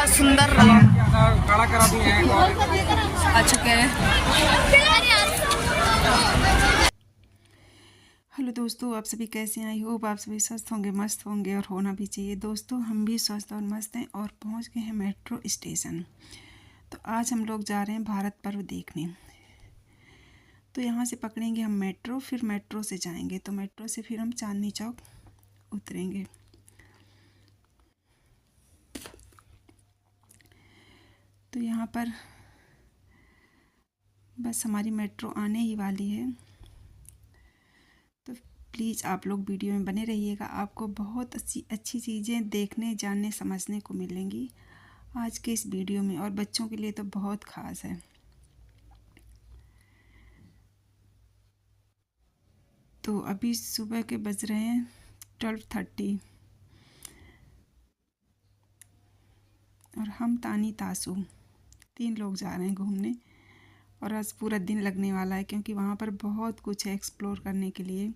सुंदर रहा आ चुके हैं। हेलो दोस्तों, आप सभी कैसे हैं? आई होप आप सभी स्वस्थ होंगे, मस्त होंगे और होना भी चाहिए। दोस्तों हम भी स्वस्थ और मस्त हैं और पहुंच गए हैं मेट्रो स्टेशन। तो आज हम लोग जा रहे हैं भारत पर्व देखने। तो यहाँ से पकड़ेंगे हम मेट्रो, फिर मेट्रो से जाएंगे, तो मेट्रो से फिर हम चांदनी चौक उतरेंगे। तो यहाँ पर बस हमारी मेट्रो आने ही वाली है, तो प्लीज़ आप लोग वीडियो में बने रहिएगा। आपको बहुत अच्छी चीज़ें देखने, जानने, समझने को मिलेंगी आज के इस वीडियो में, और बच्चों के लिए तो बहुत ख़ास है। तो अभी सुबह के बज रहे हैं 12:30 और हम तानी तासु 3 लोग जा रहे हैं घूमने। और आज पूरा दिन लगने वाला है क्योंकि वहाँ पर बहुत कुछ है एक्सप्लोर करने के लिए।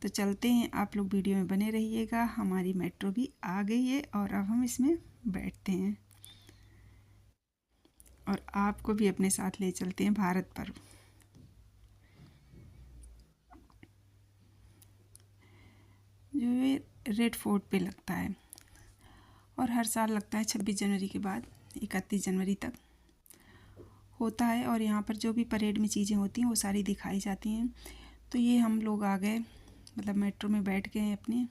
तो चलते हैं, आप लोग वीडियो में बने रहिएगा। हमारी मेट्रो भी आ गई है और अब हम इसमें बैठते हैं और आपको भी अपने साथ ले चलते हैं भारत पर्व। जो ये रेड फोर्ट पे लगता है और हर साल लगता है 26 जनवरी के बाद 31 जनवरी तक होता है। और यहाँ पर जो भी परेड में चीज़ें होती हैं वो सारी दिखाई जाती हैं। तो ये हम लोग आ गए, मतलब मेट्रो में बैठ गए हैं अपने।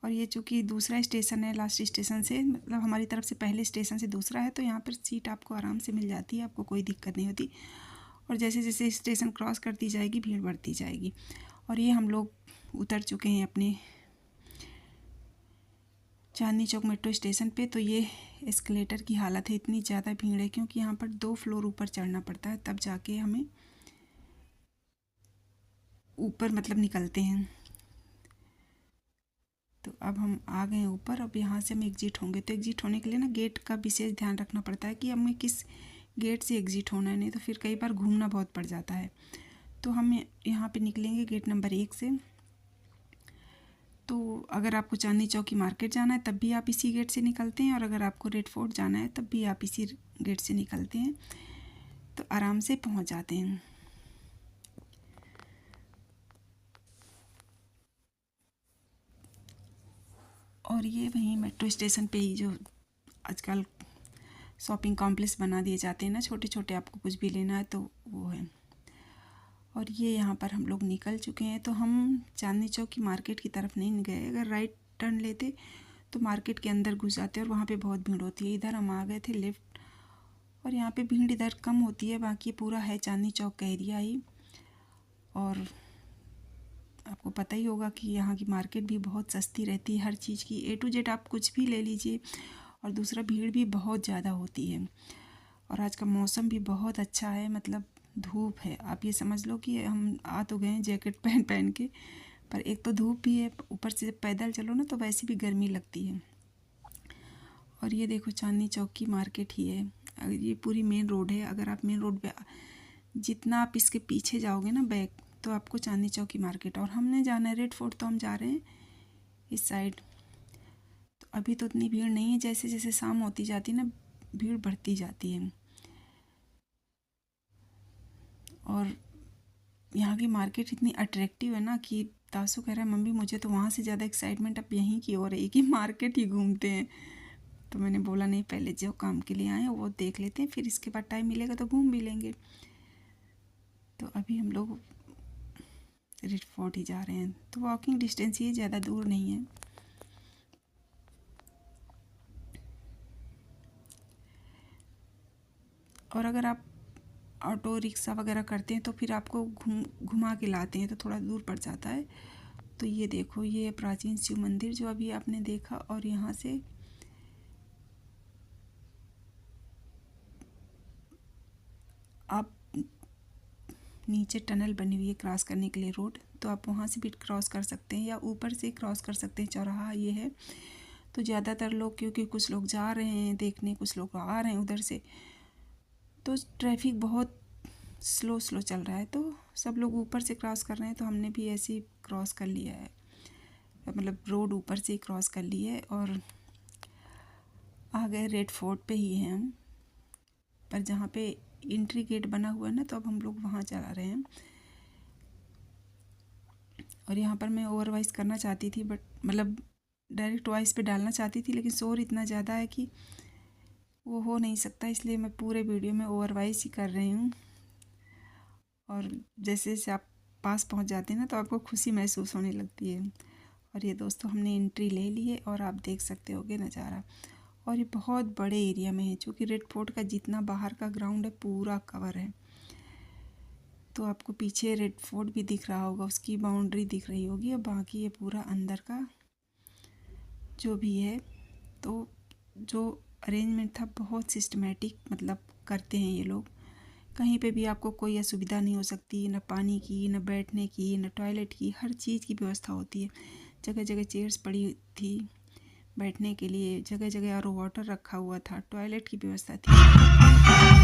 और ये चूँकि दूसरा स्टेशन है, लास्ट स्टेशन से, मतलब हमारी तरफ से पहले स्टेशन से दूसरा है, तो यहाँ पर सीट आपको आराम से मिल जाती है, आपको कोई दिक्कत नहीं होती। और जैसे जैसे स्टेशन क्रॉस करती जाएगी भीड़ बढ़ती जाएगी। और ये हम लोग उतर चुके हैं अपने चांदनी चौक मेट्रो स्टेशन पे। तो ये एस्केलेटर की हालत है, इतनी ज़्यादा भीड़ है क्योंकि यहाँ पर 2 फ्लोर ऊपर चढ़ना पड़ता है, तब जाके हमें ऊपर मतलब निकलते हैं। तो अब हम आ गए ऊपर। अब यहाँ से हम एग्जिट होंगे, तो एग्जिट होने के लिए ना गेट का विशेष ध्यान रखना पड़ता है कि हमें किस गेट से एग्जिट होना है, नहीं तो फिर कई बार घूमना बहुत पड़ जाता है। तो हम यहाँ पे निकलेंगे गेट नंबर 1 से। तो अगर आपको चांदनी चौक की मार्केट जाना है तब भी आप इसी गेट से निकलते हैं, और अगर आपको रेड फोर्ट जाना है तब भी आप इसी गेट से निकलते हैं, तो आराम से पहुंच जाते हैं। और ये वहीं मेट्रो स्टेशन पे ही जो आजकल शॉपिंग कॉम्प्लेक्स बना दिए जाते हैं ना, छोटे छोटे, आपको कुछ भी लेना है तो वो है। और ये यहाँ पर हम लोग निकल चुके हैं। तो हम चांदनी चौक की मार्केट की तरफ नहीं गए, अगर राइट टर्न लेते तो मार्केट के अंदर घुस जाते और वहाँ पे बहुत भीड़ होती है। इधर हम आ गए थे लेफ़्ट, और यहाँ पे भीड़ इधर कम होती है, बाकी पूरा है चांदनी चौक का एरिया ही। और आपको पता ही होगा कि यहाँ की मार्केट भी बहुत सस्ती रहती है, हर चीज़ की A to Z आप कुछ भी ले लीजिए। और दूसरा भीड़ भी बहुत ज़्यादा होती है। और आज का मौसम भी बहुत अच्छा है, मतलब धूप है, आप ये समझ लो कि हम आ तो गए हैं जैकेट पहन पहन के, पर एक तो धूप भी है, ऊपर से जब पैदल चलो ना तो वैसे भी गर्मी लगती है। और ये देखो चांदनी चौक की मार्केट ही है, ये पूरी मेन रोड है। अगर आप मेन रोड पे जितना आप इसके पीछे जाओगे ना बैक, तो आपको चांदनी चौक की मार्केट। और हमने जाना है रेड फोर्ट, तो हम जा रहे हैं इस साइड। तो अभी तो उतनी भीड़ नहीं है, जैसे जैसे शाम होती जाती है ना भीड़ बढ़ती जाती है। और यहाँ की मार्केट इतनी अट्रैक्टिव है ना कि तासु कह रहा है मम्मी मुझे तो वहाँ से ज़्यादा एक्साइटमेंट अब यहीं की हो रही है कि मार्केट ही घूमते हैं। तो मैंने बोला नहीं, पहले जो काम के लिए आए हैं वो देख लेते हैं, फिर इसके बाद टाइम मिलेगा तो घूम भी लेंगे। तो अभी हम लोग रेड फोर्ट ही जा रहे हैं, तो वॉकिंग डिस्टेंस ही ज़्यादा दूर नहीं है। और अगर आप ऑटो रिक्शा वगैरह करते हैं तो फिर आपको घुमा के लाते हैं, तो थोड़ा दूर पड़ जाता है। तो ये देखो, ये प्राचीन शिव मंदिर जो अभी आपने देखा, और यहाँ से आप नीचे टनल बनी हुई है क्रॉस करने के लिए रोड, तो आप वहाँ से भी क्रॉस कर सकते हैं या ऊपर से क्रॉस कर सकते हैं। चौराहा ये है। तो ज़्यादातर लोग, क्योंकि कुछ लोग जा रहे हैं देखने, कुछ लोग आ रहे हैं उधर से, तो ट्रैफिक बहुत स्लो चल रहा है, तो सब लोग ऊपर से क्रॉस कर रहे हैं। तो हमने भी ऐसे ही क्रॉस कर लिया है, मतलब रोड ऊपर से ही क्रॉस कर ली है। और आ गए रेड फोर्ट पे ही हैं हम, पर जहाँ पे एंट्री गेट बना हुआ है ना, तो अब हम लोग वहाँ चला रहे हैं। और यहाँ पर मैं ओवर वॉइस करना चाहती थी, बट मतलब डायरेक्ट वॉइस पे डालना चाहती थी, लेकिन शोर इतना ज़्यादा है कि वो हो नहीं सकता, इसलिए मैं पूरे वीडियो में ओवर वॉइस ही कर रही हूँ। और जैसे जैसे आप पास पहुँच जाते हैं ना, तो आपको खुशी महसूस होने लगती है। और ये दोस्तों हमने एंट्री ले ली है और आप देख सकते होगे नज़ारा। और ये बहुत बड़े एरिया में है, क्योंकि रेड फोर्ट का जितना बाहर का ग्राउंड है पूरा कवर है। तो आपको पीछे रेड फोर्ट भी दिख रहा होगा, उसकी बाउंड्री दिख रही होगी, और बाकी ये पूरा अंदर का जो भी है। तो जो अरेंजमेंट था बहुत सिस्टमेटिक मतलब करते हैं ये लोग। कहीं पे भी आपको कोई असुविधा नहीं हो सकती, न पानी की, न बैठने की, न टॉयलेट की, हर चीज़ की व्यवस्था होती है। जगह जगह चेयर्स पड़ी थी बैठने के लिए, जगह जगह आरओ वाटर रखा हुआ था, टॉयलेट की व्यवस्था थी।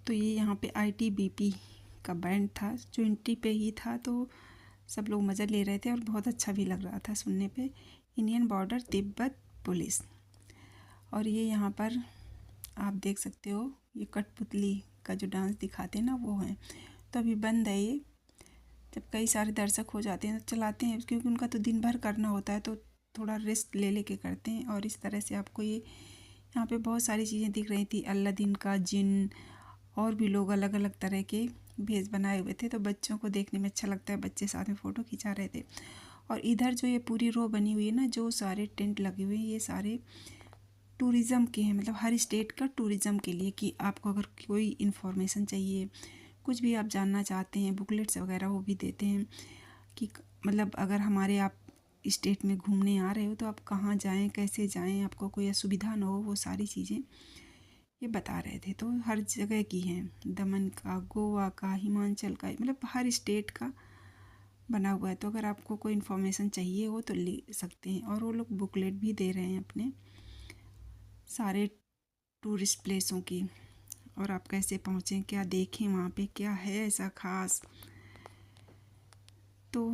तो ये यहाँ पे ITBP का बैंड था, जो एंट्री पे ही था, तो सब लोग मज़ा ले रहे थे और बहुत अच्छा भी लग रहा था सुनने पे। Indian border Tibet police. और ये यहाँ पर आप देख सकते हो, ये कठपुतली का जो डांस दिखाते हैं ना, वो है। तो अभी बंद है ये, जब कई सारे दर्शक हो जाते हैं तो चलाते हैं, क्योंकि उनका तो दिन भर करना होता है, तो थोड़ा रेस्ट ले लेके करते हैं। और इस तरह से आपको ये यहाँ पे बहुत सारी चीज़ें दिख रही थी, अलादीन का जिन, और भी लोग अलग अलग तरह के भेष बनाए हुए थे। तो बच्चों को देखने में अच्छा लगता है, बच्चे साथ में फ़ोटो खिंचा रहे थे। और इधर जो ये पूरी रो बनी हुई है ना, जो सारे टेंट लगे हुए हैं, ये सारे टूरिज़्म के हैं, मतलब हर स्टेट का टूरिज़्म के लिए, कि आपको अगर कोई इन्फॉर्मेशन चाहिए, कुछ भी आप जानना चाहते हैं, बुकलेट्स वगैरह वो भी देते हैं, कि मतलब अगर हमारे आप स्टेट में घूमने आ रहे हो तो आप कहाँ जाएं, कैसे जाएं, आपको कोई असुविधा ना हो, वो सारी चीज़ें ये बता रहे थे। तो हर जगह की हैं, दमन का, गोवा का, हिमाचल का, मतलब हर स्टेट का बना हुआ है। तो अगर आपको कोई इन्फॉर्मेशन चाहिए हो तो ले सकते हैं। और वो लोग बुकलेट भी दे रहे हैं अपने सारे टूरिस्ट प्लेसों की, और आप कैसे पहुँचें, क्या देखें, वहाँ पे क्या है ऐसा ख़ास। तो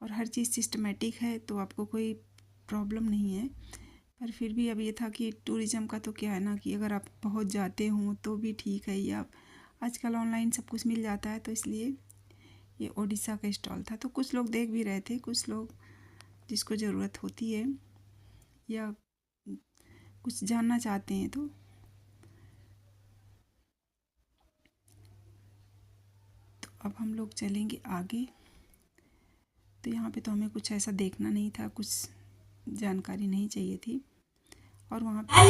और हर चीज़ सिस्टमेटिक है, तो आपको कोई प्रॉब्लम नहीं है। पर फिर भी अब ये था कि टूरिज़्म का तो क्या है ना, कि अगर आप पहुँच जाते हों तो भी ठीक है, या आजकल ऑनलाइन सब कुछ मिल जाता है, तो इसलिए ये ओडिशा का स्टॉल था। तो कुछ लोग देख भी रहे थे, कुछ लोग जिसको ज़रूरत होती है या कुछ जानना चाहते हैं। तो अब हम लोग चलेंगे आगे। तो यहाँ पे तो हमें कुछ ऐसा देखना नहीं था, कुछ जानकारी नहीं चाहिए थी। और वहाँ पे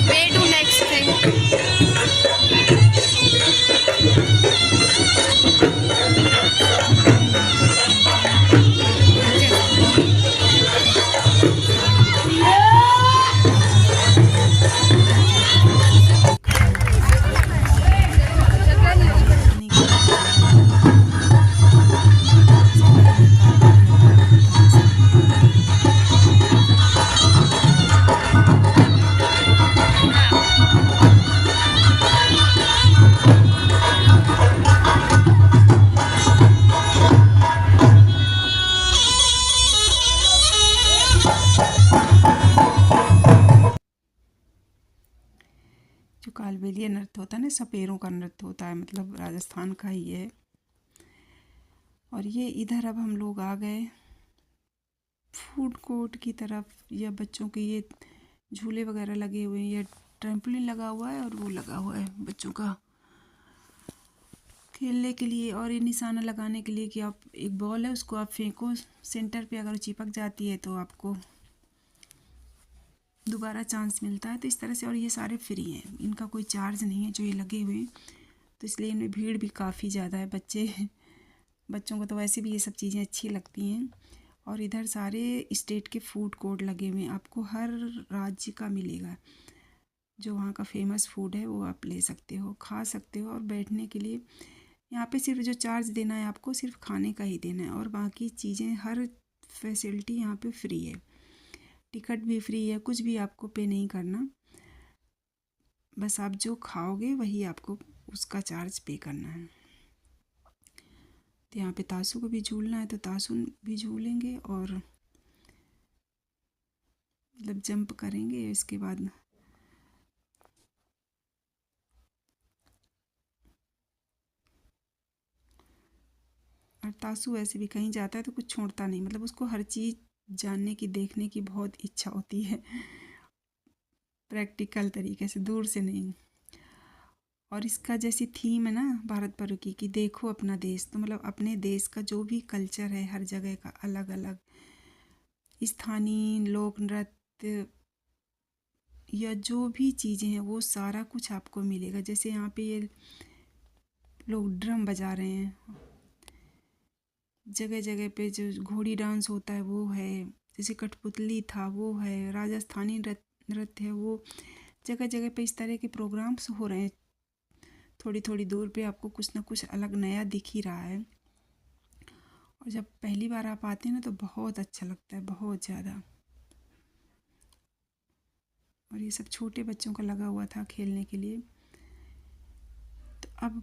Way to next thing. जो कालबेलिया नृत्य होता है ना, सपेरों का नृत्य होता है, मतलब राजस्थान का ही है। और ये इधर अब हम लोग आ गए फूड कोर्ट की तरफ, या बच्चों के ये झूले वगैरह लगे हुए हैं, या ट्रैम्पोलिन लगा हुआ है और वो लगा हुआ है बच्चों का खेलने के लिए। और ये निशाना लगाने के लिए कि आप एक बॉल है उसको आप फेंको सेंटर पे, अगर चिपक जाती है तो आपको दोबारा चांस मिलता है। तो इस तरह से, और ये सारे फ्री हैं, इनका कोई चार्ज नहीं है जो ये लगे हुए हैं। तो इसलिए इनमें भीड़ भी काफ़ी ज़्यादा है। बच्चों को तो वैसे भी ये सब चीज़ें अच्छी लगती हैं। और इधर सारे स्टेट के फूड कोर्ट लगे हुए हैं, आपको हर राज्य का मिलेगा। जो वहाँ का फेमस फूड है वो आप ले सकते हो, खा सकते हो। और बैठने के लिए यहाँ पे सिर्फ जो चार्ज देना है आपको, सिर्फ खाने का ही देना है, और बाकी चीज़ें हर फैसिलिटी यहाँ पे फ्री है। टिकट भी फ्री है, कुछ भी आपको पे नहीं करना, बस आप जो खाओगे वही आपको उसका चार्ज पे करना है। तो यहाँ पे तासू को भी झूलना है तो तासू भी झूलेंगे, और मतलब जंप करेंगे। इसके बाद और तासू ऐसे भी कहीं जाता है तो कुछ छोड़ता नहीं, मतलब उसको हर चीज़ जानने की, देखने की बहुत इच्छा होती है, प्रैक्टिकल तरीके से, दूर से नहीं। और इसका जैसी थीम है ना भारत पर्व की, कि देखो अपना देश, तो मतलब अपने देश का जो भी कल्चर है हर जगह का अलग अलग, स्थानीय लोक नृत्य या जो भी चीज़ें हैं वो सारा कुछ आपको मिलेगा। जैसे यहाँ पे ये लोग ड्रम बजा रहे हैं, जगह जगह पे जो घोड़ी डांस होता है वो है, जैसे कठपुतली था वो है, राजस्थानी नृत्य है वो, जगह जगह पे इस तरह के प्रोग्राम्स हो रहे हैं। थोड़ी थोड़ी दूर पे आपको कुछ ना कुछ अलग नया दिख ही रहा है। और जब पहली बार आप आते हैं ना तो बहुत अच्छा लगता है, बहुत ज़्यादा। और ये सब छोटे बच्चों का लगा हुआ था खेलने के लिए। तो अब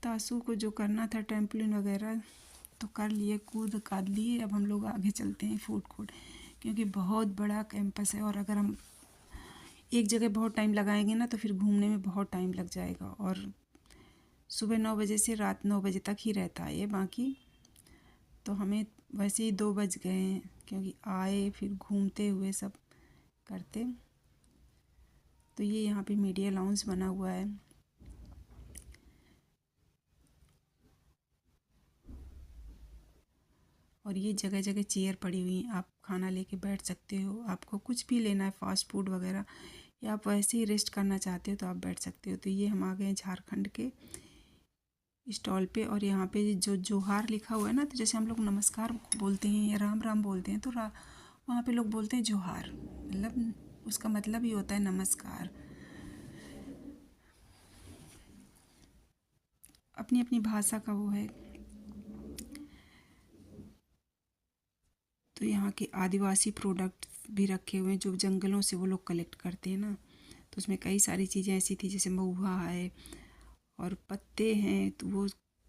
तासू को जो करना था, ट्रैम्पोलिन वगैरह तो कर लिए, कूद काद लिए। अब हम लोग आगे चलते हैं फूड कोर्ट, क्योंकि बहुत बड़ा कैंपस है, और अगर हम एक जगह बहुत टाइम लगाएंगे ना तो फिर घूमने में बहुत टाइम लग जाएगा। और सुबह 9 बजे से रात 9 बजे तक ही रहता है ये, बाकी तो हमें वैसे ही 2 बज गए हैं, क्योंकि आए फिर घूमते हुए सब करते। तो ये यहाँ पे मीडिया लाउंज बना हुआ है, और ये जगह जगह चेयर पड़ी हुई हैं, आप खाना लेके बैठ सकते हो। आपको कुछ भी लेना है, फास्ट फूड वगैरह, या आप वैसे ही रेस्ट करना चाहते हो तो आप बैठ सकते हो। तो ये हम आ गए झारखंड के स्टॉल पे, और यहाँ पे जो जोहार लिखा हुआ है ना, तो जैसे हम लोग नमस्कार बोलते हैं या राम राम बोलते हैं, तो वहाँ पे लोग बोलते हैं जोहार, मतलब उसका मतलब ही होता है नमस्कार। अपनी अपनी भाषा का वो है। तो यहाँ के आदिवासी प्रोडक्ट भी रखे हुए हैं, जो जंगलों से वो लोग कलेक्ट करते हैं ना। तो उसमें कई सारी चीज़ें ऐसी थी, जैसे महुआ है और पत्ते हैं, तो वो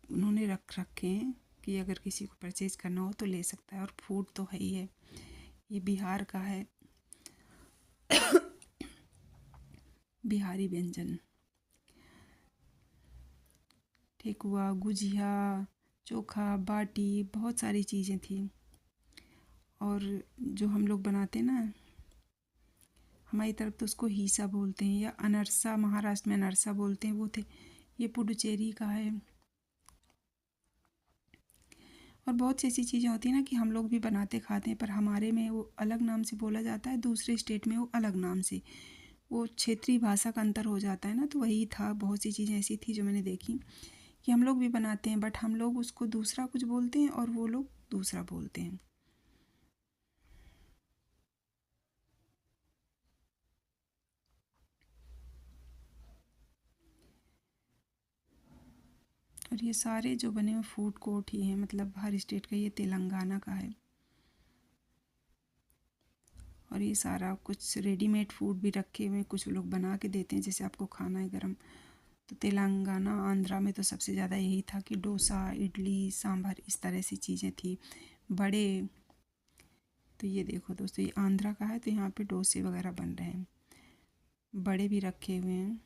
उन्होंने रख रखे हैं कि अगर किसी को परचेज करना हो तो ले सकता है। और फूड तो है ही है, ये बिहार का है, बिहारी व्यंजन, ठेकुआ, गुजिया, चोखा, बाटी, बहुत सारी चीज़ें थी। और जो हम लोग बनाते हैं ना, हमारी तरफ तो उसको हीसा बोलते हैं, या अनरसा, महाराष्ट्र में अनरसा बोलते हैं, वो थे। ये पुडुचेरी का है। और बहुत सी ऐसी चीज़ें होती हैं ना कि हम लोग भी बनाते खाते हैं, पर हमारे में वो अलग नाम से बोला जाता है, दूसरे स्टेट में वो अलग नाम से, वो क्षेत्रीय भाषा का अंतर हो जाता है ना। तो वही था, बहुत सी चीज़ें ऐसी थी जो मैंने देखी कि हम लोग भी बनाते हैं, बट हम लोग उसको दूसरा कुछ बोलते हैं और वो लोग दूसरा बोलते हैं। और ये सारे जो बने हुए फूड कोर्ट ही हैं, मतलब हर स्टेट का, ये तेलंगाना का है। और ये सारा कुछ रेडीमेड फूड भी रखे हुए हैं, कुछ लोग बना के देते हैं, जैसे आपको खाना है गरम। तो तेलंगाना, आंध्रा में तो सबसे ज़्यादा यही था कि डोसा, इडली, सांभर, इस तरह से चीज़ें थी, बड़े। तो ये देखो दोस्तों, ये आंध्रा का है, तो यहाँ पे डोसे वगैरह बन रहे हैं, बड़े भी रखे हुए हैं।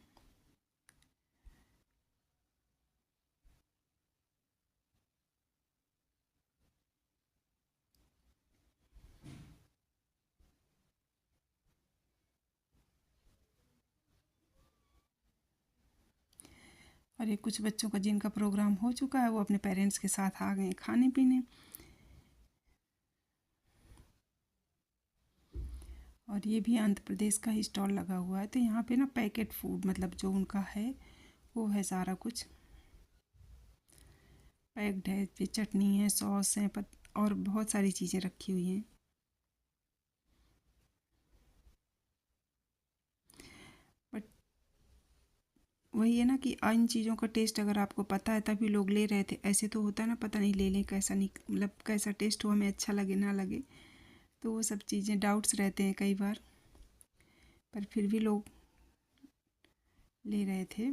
और ये कुछ बच्चों का जिनका प्रोग्राम हो चुका है वो अपने पेरेंट्स के साथ आ गए खाने पीने। और ये भी आंध्र प्रदेश का ही स्टॉल लगा हुआ है। तो यहाँ पे ना पैकेट फूड मतलब जो उनका है वो है, सारा कुछ पैक्ड है। ये चटनी है, सॉस है, और बहुत सारी चीज़ें रखी हुई हैं। बट वही है ना कि इन चीज़ों का टेस्ट अगर आपको पता है तभी लोग ले रहे थे। ऐसे तो होता है ना, पता नहीं ले लें कैसा, नहीं मतलब कैसा टेस्ट हो, हमें अच्छा लगे ना लगे, तो वो सब चीज़ें डाउट्स रहते हैं कई बार, पर फिर भी लोग ले रहे थे।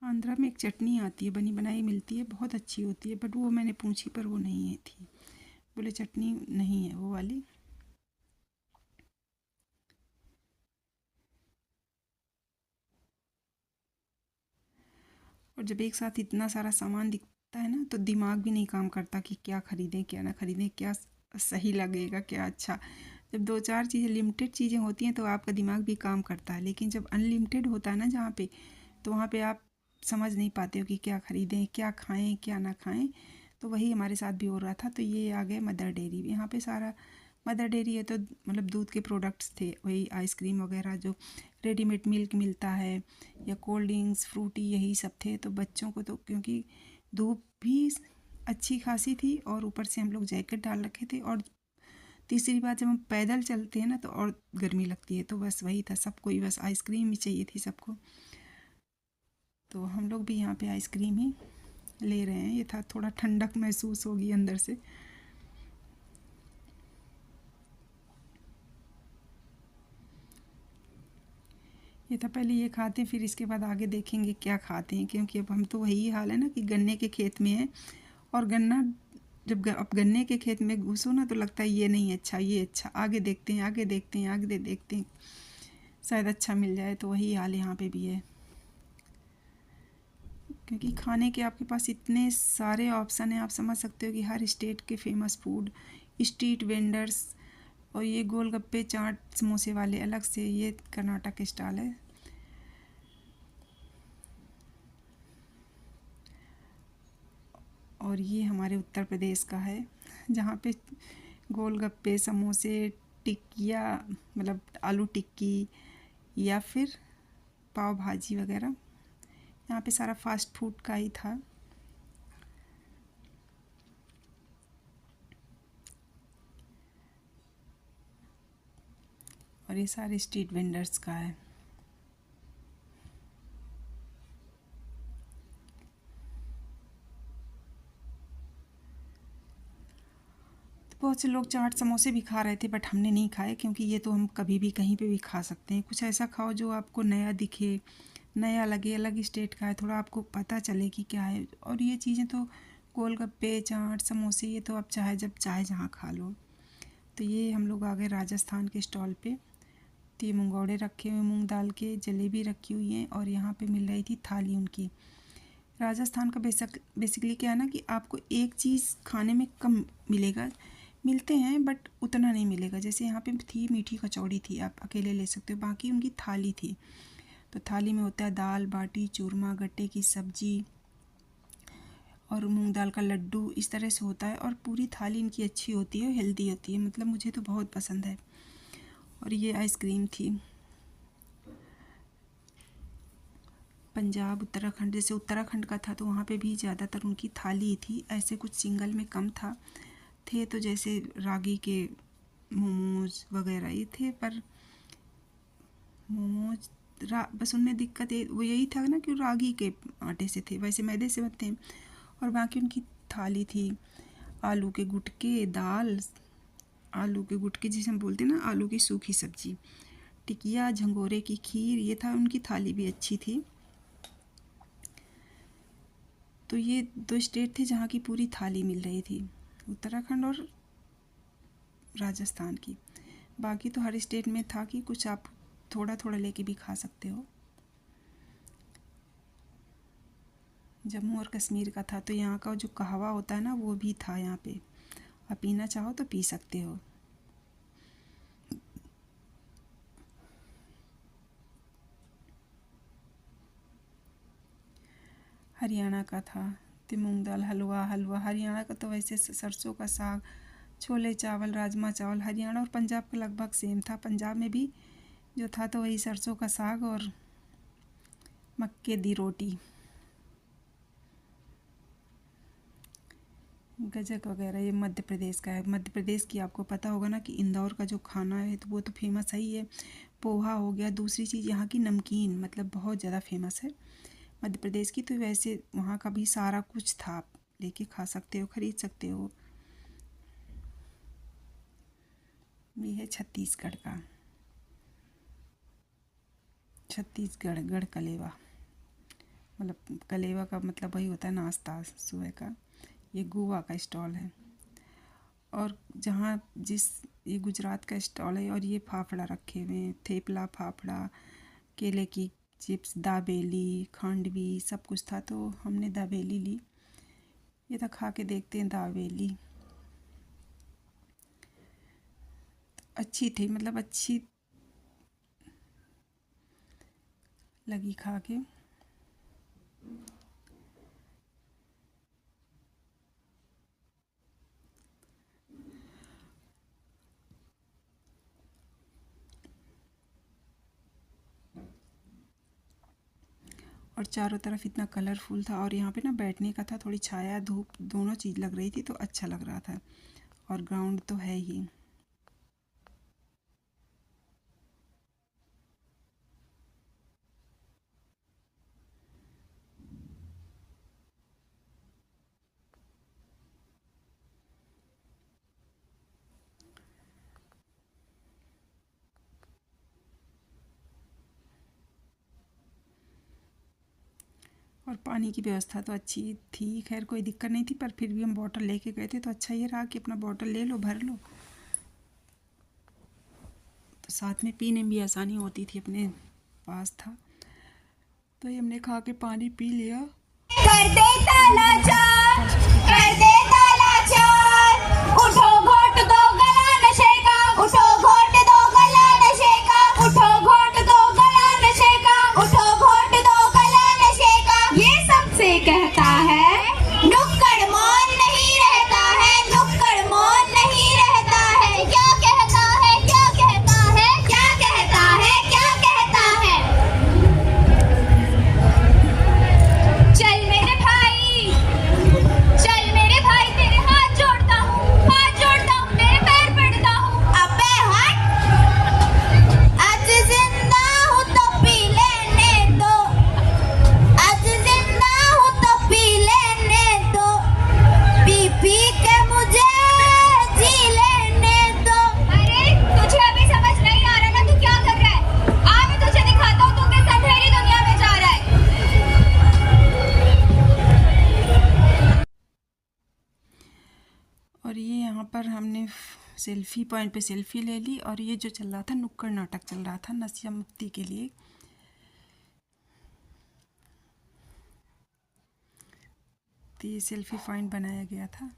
आंध्रा में एक चटनी आती है, बनी बनाई मिलती है, बहुत अच्छी होती है, बट वो मैंने पूछी पर वो नहीं है थी, बोले चटनी नहीं है वो वाली। और जब एक साथ इतना सारा सामान दिखता है ना तो दिमाग भी नहीं काम करता कि क्या ख़रीदें क्या ना ख़रीदें, क्या सही लगेगा क्या अच्छा। जब दो चार चीज़ें लिमिटेड चीज़ें होती हैं तो आपका दिमाग भी काम करता है, लेकिन जब अनलिमिटेड होता है ना जहाँ पे, तो वहाँ पे आप समझ नहीं पाते हो कि क्या ख़रीदें, क्या खाएं क्या ना खाएं। तो वही हमारे साथ भी हो रहा था। तो ये आ गए मदर डेयरी। यहाँ पे सारा मदर डेयरी है तो मतलब दूध के प्रोडक्ट्स थे, वही आइसक्रीम वगैरह जो रेडीमेड मिल्क मिलता है, या कोल्ड ड्रिंक्स फ्रूटी, यही सब थे। तो बच्चों को तो क्योंकि धूप भी अच्छी खासी थी और ऊपर से हम लोग जैकेट डाल रखे थे, और तीसरी बात जब हम पैदल चलते हैं ना तो और गर्मी लगती है, तो बस वही था, सबको ही बस आइसक्रीम ही चाहिए थी सबको। तो हम लोग भी यहाँ पे आइसक्रीम ही ले रहे हैं। ये था थोड़ा ठंडक महसूस होगी अंदर से। ये था, पहले ये खाते हैं फिर इसके बाद आगे देखेंगे क्या खाते हैं, क्योंकि अब हम तो वही हाल है ना कि गन्ने के खेत में है, और गन्ना जब अब गन्ने के खेत में घुसो ना तो लगता है ये नहीं अच्छा ये अच्छा, आगे देखते हैं आगे देखते हैं आगे देखते हैं, शायद अच्छा मिल जाए। तो वही हाल यहाँ पे भी है, क्योंकि खाने के आपके पास इतने सारे ऑप्शन हैं। आप समझ सकते हो कि हर स्टेट के फेमस फूड, स्ट्रीट वेंडर्स, और ये गोलगप्पे चाट समोसे वाले अलग से, ये कर्नाटक स्टाइल है। और ये हमारे उत्तर प्रदेश का है, जहाँ पे गोलगप्पे समोसे टिक्किया मतलब आलू टिक्की या फिर पाव भाजी वगैरह, यहाँ पे सारा फास्ट फूड का ही था। और ये सारे स्ट्रीट वेंडर्स का है। तो बहुत से लोग चाट समोसे भी खा रहे थे, बट हमने नहीं खाए, क्योंकि ये तो हम कभी भी कहीं पे भी खा सकते हैं। कुछ ऐसा खाओ जो आपको नया दिखे, नया लगे, अलग स्टेट का है, थोड़ा आपको पता चले कि क्या है। और ये चीज़ें तो गोलगप्पे चाट समोसे, ये तो आप चाहे जब चाहे जहाँ खा लो। तो ये हम लोग आ गए राजस्थान के स्टॉल पे। तो ये मंगौड़े रखे हुए मूंग दाल के, जलेबी रखी हुई हैं, और यहाँ पे मिल रही थी थाली उनकी। राजस्थान का बेसिकली क्या है ना कि आपको एक चीज़ खाने में कम मिलेगा, मिलते हैं बट उतना नहीं मिलेगा। जैसे यहाँ पे थी मीठी कचौड़ी थी, आप अकेले ले सकते हो, बाकी उनकी थाली थी। तो थाली में होता है दाल बाटी चूरमा, गट्टे की सब्जी और मूंग दाल का लड्डू, इस तरह से होता है। और पूरी थाली इनकी अच्छी होती है, हेल्दी होती है, मतलब मुझे तो बहुत पसंद है। और ये आइसक्रीम थी। पंजाब उत्तराखंड, जैसे उत्तराखंड का था तो वहाँ पे भी ज़्यादातर उनकी थाली थी, ऐसे कुछ सिंगल में कम था। थे तो जैसे रागी के मोमोज वगैरह ये थे, पर मोमोज बस उनमें दिक्कत वो यही था ना कि रागी के आटे से थे, वैसे मैदे से बनते हैं। और बाकी उनकी थाली थी आलू के गुटके, दाल, आलू के गुटके जिसे हम बोलते हैं ना, आलू की सूखी सब्जी, टिकिया, झंगोरे की खीर, ये था। उनकी थाली भी अच्छी थी। तो ये दो स्टेट थे जहाँ की पूरी थाली मिल रही थी, उत्तराखंड और राजस्थान की। बाकी तो हर स्टेट में था कि कुछ आप थोड़ा थोड़ा लेके भी खा सकते हो। जम्मू और कश्मीर का था तो यहाँ का जो कहवा होता है ना वो भी था यहाँ पे, आप पीना चाहो तो पी सकते हो। हरियाणा का था। तो मूंग दाल हलवा, हरियाणा का तो वैसे सरसों का साग, छोले चावल, राजमा चावल। हरियाणा और पंजाब का लगभग सेम था। पंजाब में भी जो था तो वही सरसों का साग और मक्के दी रोटी, गजक वगैरह। ये मध्य प्रदेश का है। मध्य प्रदेश की आपको पता होगा ना कि इंदौर का जो खाना है तो वो तो फेमस है ही है। पोहा हो गया। दूसरी चीज़ यहाँ की नमकीन, मतलब बहुत ज़्यादा फेमस है मध्य प्रदेश की। तो वैसे वहाँ का भी सारा कुछ था, आप लेके खा सकते हो, ख़रीद सकते हो। ये है छत्तीसगढ़ का, छत्तीसगढ़ गढ़ कलेवा। मतलब कलेवा का मतलब वही होता है नाश्ता सुबह का। ये गोवा का स्टॉल है। और जहाँ ये गुजरात का स्टॉल है। और ये फाफड़ा रखे हुए हैं, थेपला, फाफड़ा, केले की चिप्स, दाबेली, खांडवी, सब कुछ था। तो हमने दाबेली ली। ये तो खा के देखते हैं दाबेली। अच्छी थी, मतलब अच्छी लगी खा के। और चारों तरफ इतना कलरफुल था। और यहाँ पे ना बैठने का था, थोड़ी छाया धूप दोनों चीज़ लग रही थी तो अच्छा लग रहा था। और ग्राउंड तो है ही। और पानी की व्यवस्था तो अच्छी थी, खैर कोई दिक्कत नहीं थी। पर फिर भी हम बॉटल लेके गए थे तो अच्छा ये रहा कि अपना बॉटल ले लो, भर लो, तो साथ में पीने में भी आसानी होती थी, अपने पास था। तो ये हमने खा के पानी पी लिया। कर दे ताला चार, कर दे ताला चार, उठो घोट दो गला नशे का, उठो घोट दो गला नशे का, उठो घोट दो गला नशे का, उठो घोट दो गला नशे का। ये सबसे कहता है नुक्कड़ मौन नहीं रहता है, नुक्कड़ मौन नहीं रहता है। क्या कहता है, क्या कहता है, क्या कहता है, क्या कहता है। चल मेरे भाई, चल मेरे भाई, तेरे हाथ जोड़ता हूँ, तेरे पैर पड़ता हूँ। अबे हट, आज जिंदा हूँ तो पी लेने दो, आज जिंदा हूँ तो पी लेने दो, पी पी के मुझे जी लेने दो। अरे तुझे अभी समझ नहीं आ रहा ना, तू क्या कर रहा है? आ मैं तुझे दिखाता हूँ तू किस अंधेरी दुनिया में जा रहा है। और ये यहाँ पर हमने सेल्फी पॉइंट पे सेल्फी ले ली। और ये जो चल रहा था नुक्कड़ नाटक चल रहा था नशा मुक्ति के लिए। तो ये सेल्फी पॉइंट बनाया गया था।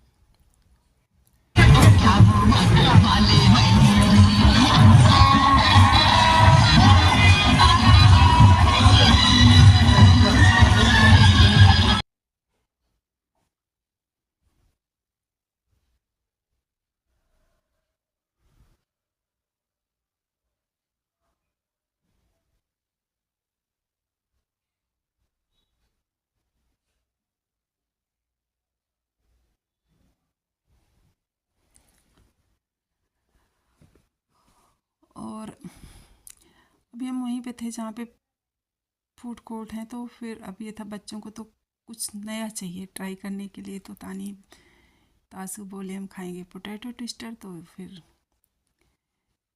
और अभी हम वहीं पे थे जहाँ पे फूड कोर्ट है। तो फिर अब ये था बच्चों को तो कुछ नया चाहिए ट्राई करने के लिए। तो तासु बोले हम खाएंगे पोटैटो ट्विस्टर। तो फिर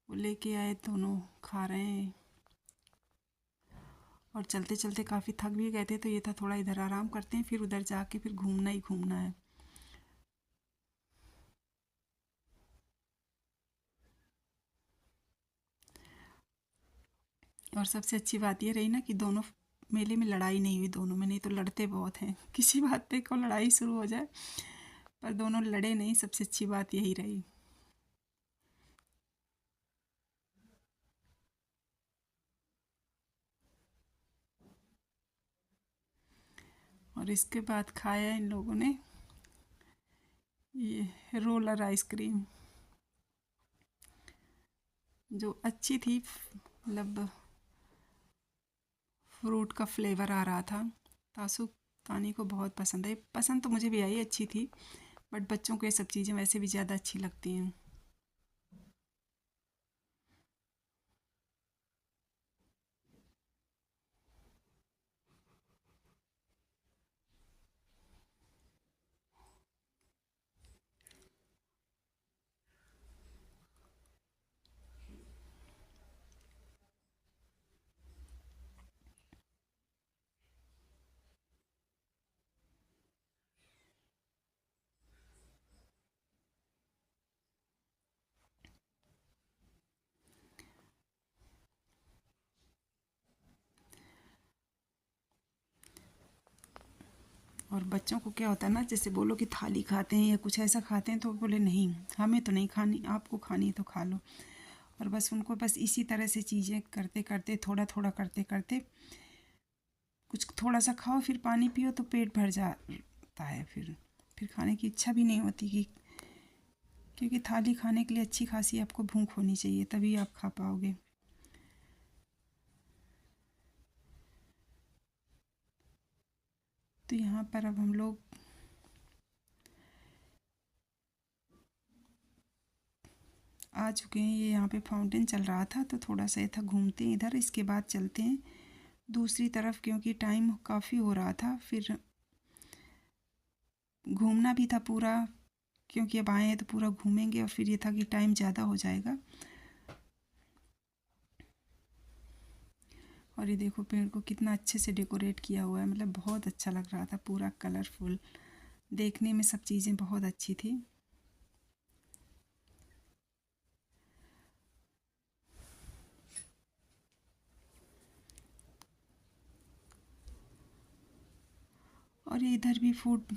वो लेके आए, दोनों खा रहे हैं। और चलते चलते काफ़ी थक भी गए थे तो ये था थोड़ा इधर आराम करते हैं, फिर उधर जाके फिर घूमना ही घूमना है। और सबसे अच्छी बात ये रही ना कि दोनों मेले में लड़ाई नहीं हुई दोनों में। नहीं तो लड़ते बहुत हैं, किसी बात पे को लड़ाई शुरू हो जाए, पर दोनों लड़े नहीं। सबसे अच्छी बात यही रही। और इसके बाद खाया इन लोगों ने ये रोलर आइसक्रीम, जो अच्छी थी, मतलब फ्रूट का फ्लेवर आ रहा था। तासु तानी को बहुत पसंद है, पसंद तो मुझे भी आई, अच्छी थी, बट बच्चों को ये सब चीज़ें वैसे भी ज़्यादा अच्छी लगती हैं। और बच्चों को क्या होता है ना, जैसे बोलो कि थाली खाते हैं या कुछ ऐसा खाते हैं तो बोले नहीं हमें तो नहीं खानी, आपको खानी है तो खा लो। और बस उनको बस इसी तरह से चीज़ें करते करते, थोड़ा थोड़ा करते करते, कुछ थोड़ा सा खाओ फिर पानी पियो तो पेट भर जाता है, फिर खाने की इच्छा भी नहीं होती कि, क्योंकि थाली खाने के लिए अच्छी खासी आपको भूख होनी चाहिए, तभी आप खा पाओगे। तो यहाँ पर अब हम लोग आ चुके हैं। ये यहाँ पे फाउंटेन चल रहा था तो थोड़ा सा था घूमते हैं इधर, इसके बाद चलते हैं दूसरी तरफ, क्योंकि टाइम काफ़ी हो रहा था, फिर घूमना भी था पूरा, क्योंकि अब आए हैं तो पूरा घूमेंगे, और फिर ये था कि टाइम ज़्यादा हो जाएगा। और ये देखो पेड़ को कितना अच्छे से डेकोरेट किया हुआ है, मतलब बहुत अच्छा लग रहा था, पूरा कलरफुल, देखने में सब चीज़ें बहुत अच्छी थी। और ये इधर भी फूड,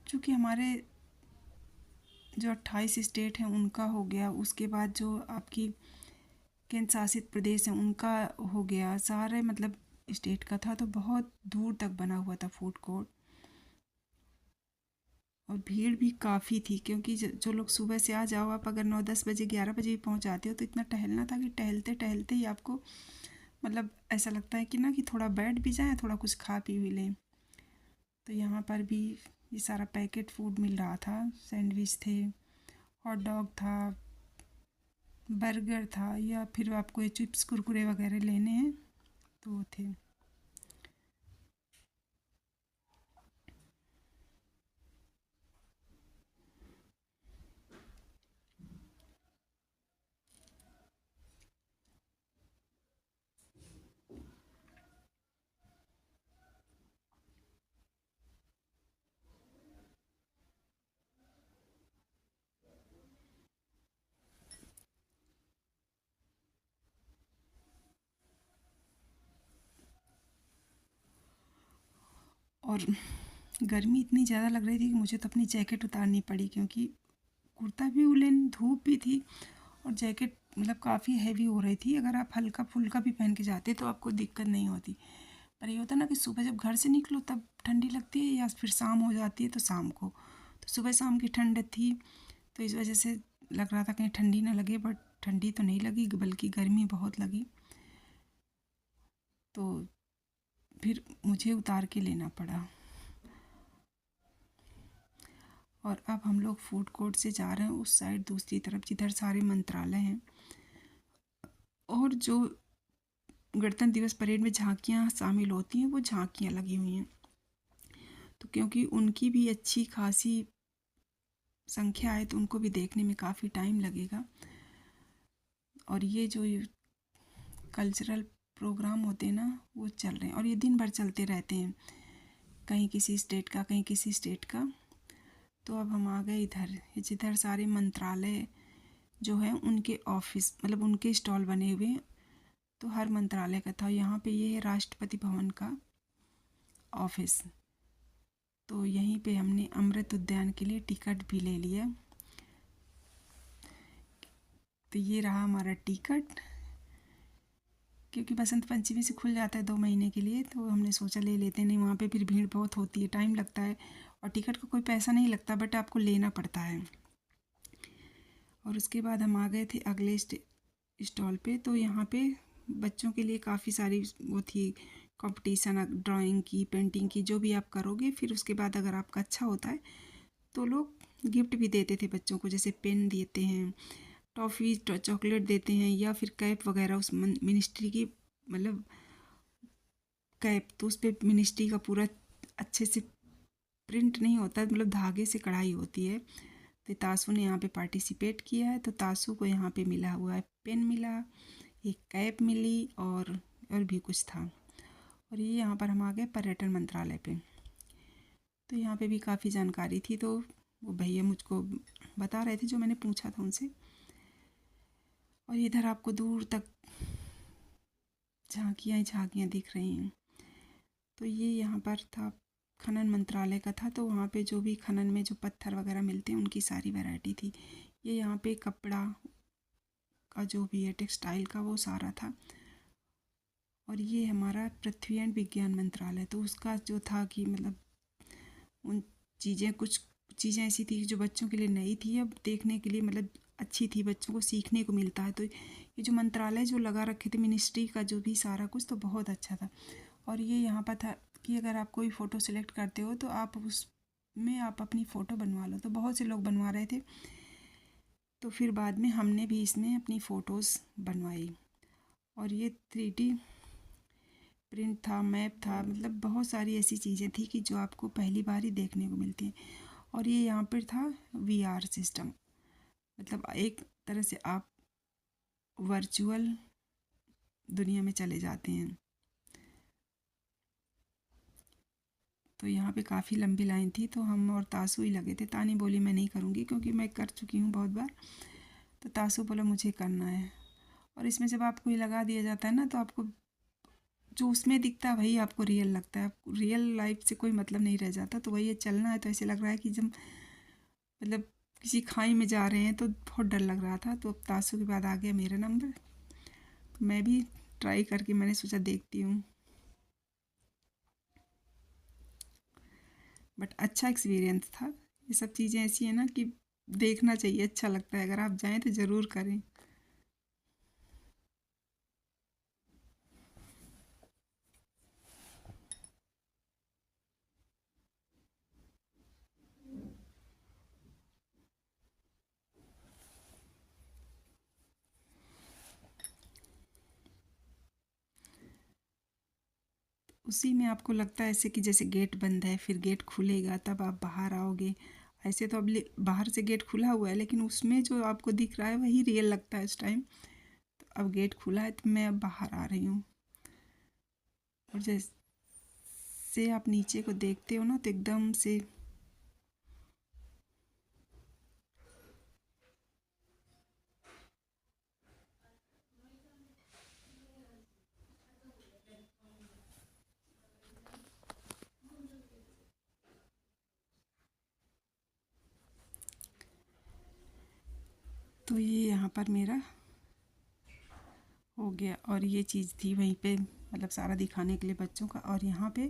चूँकि हमारे जो 28 स्टेट हैं उनका हो गया, उसके बाद जो आपकी केंद्र शासित प्रदेश हैं उनका हो गया, सारे मतलब स्टेट का था, तो बहुत दूर तक बना हुआ था फूड कोर्ट। और भीड़ भी काफ़ी थी, क्योंकि जो लोग सुबह से आ जाओ, आप अगर 9-10 बजे 11 बजे भी पहुंच जाते हो तो इतना टहलना था कि टहलते टहलते ही आपको मतलब ऐसा लगता है कि ना कि थोड़ा बैठ भी जाए, थोड़ा कुछ खा पी भी लें। तो यहाँ पर भी ये सारा पैकेट फूड मिल रहा था, सैंडविच थे, हॉट डॉग था, बर्गर था, या फिर आपको ये चिप्स कुरकुरे वगैरह लेने हैं तो वो थे। और गर्मी इतनी ज़्यादा लग रही थी कि मुझे तो अपनी जैकेट उतारनी पड़ी, क्योंकि कुर्ता भी उलेन, धूप भी थी, और जैकेट मतलब काफ़ी हैवी हो रही थी। अगर आप हल्का फुल्का भी पहन के जाते तो आपको दिक्कत नहीं होती, पर ये होता ना कि सुबह जब घर से निकलो तब ठंडी लगती है, या फिर शाम हो जाती है तो शाम को, तो सुबह शाम की ठंड थी, तो इस वजह से लग रहा था कहीं ठंडी ना लगे, बट ठंडी तो नहीं लगी, बल्कि गर्मी बहुत लगी। तो फिर मुझे उतार के लेना पड़ा। और अब हम लोग फूड कोर्ट से जा रहे हैं उस साइड, दूसरी तरफ जिधर सारे मंत्रालय हैं, और जो गणतंत्र दिवस परेड में झांकियाँ शामिल होती हैं वो झांकियाँ लगी हुई हैं। तो क्योंकि उनकी भी अच्छी खासी संख्या है तो उनको भी देखने में काफ़ी टाइम लगेगा। और ये जो कल्चरल प्रोग्राम होते हैं ना वो चल रहे हैं, और ये दिन भर चलते रहते हैं, कहीं किसी स्टेट का, कहीं किसी स्टेट का। तो अब हम आ गए इधर, जिधर सारे मंत्रालय जो हैं उनके ऑफिस, मतलब उनके स्टॉल बने हुए हैं, तो हर मंत्रालय का था। यहाँ पे ये है राष्ट्रपति भवन का ऑफिस, तो यहीं पे हमने अमृत उद्यान के लिए टिकट भी ले लिया। तो ये रहा हमारा टिकट, क्योंकि बसंत पंचमी से खुल जाता है 2 महीने के लिए, तो हमने सोचा ले लेते हैं। नहीं वहाँ पे फिर भीड़ बहुत होती है, टाइम लगता है, और टिकट का कोई पैसा नहीं लगता, बट आपको लेना पड़ता है। और उसके बाद हम आ गए थे अगले स्टॉल पे। तो यहाँ पे बच्चों के लिए काफ़ी सारी वो थी कंपटीशन, ड्राइंग की, पेंटिंग की, जो भी आप करोगे, फिर उसके बाद अगर आपका अच्छा होता है तो लोग गिफ्ट भी देते थे बच्चों को, जैसे पेन देते हैं, टॉफ़ी, चॉकलेट देते हैं, या फिर कैप वगैरह उस मिनिस्ट्री की, मतलब कैप, तो उस पर मिनिस्ट्री का पूरा अच्छे से प्रिंट नहीं होता, मतलब धागे से कढ़ाई होती है। तो तासू ने यहाँ पे पार्टिसिपेट किया है, तो तासू को यहाँ पे मिला हुआ है, पेन मिला, एक कैप मिली, और भी कुछ था। और ये यहाँ पर हम आ गए पर्यटन मंत्रालय पे। तो यहाँ पे भी काफ़ी जानकारी थी, तो वो भैया मुझको बता रहे थे जो मैंने पूछा था उनसे। और इधर आपको दूर तक झांकियाँ ही झांकियाँ दिख रही हैं। तो ये यहाँ पर था, खनन मंत्रालय का था, तो वहाँ पे जो भी खनन में जो पत्थर वगैरह मिलते हैं उनकी सारी वैरायटी थी। ये यहाँ पे कपड़ा का जो भी है, टेक्सटाइल का, वो सारा था। और ये हमारा पृथ्वी एंड विज्ञान मंत्रालय, तो उसका जो था कि मतलब उन कुछ चीज़ें ऐसी थी जो बच्चों के लिए नई थी, अब देखने के लिए मतलब अच्छी थी, बच्चों को सीखने को मिलता है। तो ये जो मंत्रालय जो लगा रखे थे मिनिस्ट्री का जो भी सारा कुछ, तो बहुत अच्छा था। और ये यहाँ पर था कि अगर आप कोई फ़ोटो सिलेक्ट करते हो तो आप उसमें आप अपनी फ़ोटो बनवा लो। तो बहुत से लोग बनवा रहे थे, तो फिर बाद में हमने भी इसमें अपनी फ़ोटोज़ बनवाई। और ये 3D प्रिंट था, मैप था, मतलब बहुत सारी ऐसी चीज़ें थी कि जो आपको पहली बार ही देखने को मिलती हैं। और ये यहाँ पर था VR सिस्टम, मतलब एक तरह से आप वर्चुअल दुनिया में चले जाते हैं। तो यहाँ पे काफ़ी लंबी लाइन थी, तो हम और तासू ही लगे थे। तानी बोली मैं नहीं करूँगी क्योंकि मैं कर चुकी हूँ बहुत बार, तो तासू बोला मुझे करना है। और इसमें जब आपको ये लगा दिया जाता है ना, तो आपको जो उसमें दिखता है वही आपको रियल लगता है, आपको रियल लाइफ से कोई मतलब नहीं रह जाता। तो वही ये चलना है, तो ऐसे लग रहा है कि जब मतलब किसी खाई में जा रहे हैं, तो बहुत डर लग रहा था। तो अब तासू के बाद आ गया मेरा नंबर, तो मैं भी ट्राई करके मैंने सोचा देखती हूँ। बट अच्छा एक्सपीरियंस था। ये सब चीज़ें ऐसी हैं ना कि देखना चाहिए, अच्छा लगता है, अगर आप जाएं तो ज़रूर करें। उसी में आपको लगता है ऐसे कि जैसे गेट बंद है, फिर गेट खुलेगा तब आप बाहर आओगे। ऐसे तो अब बाहर से गेट खुला हुआ है, लेकिन उसमें जो आपको दिख रहा है वही रियल लगता है उस टाइम। तो अब गेट खुला है, तो मैं अब बाहर आ रही हूँ। और जैसे आप नीचे को देखते हो ना, तो एकदम से तो ये यहाँ पर मेरा हो गया। और ये चीज़ थी वहीं पे, मतलब सारा दिखाने के लिए बच्चों का। और यहाँ पे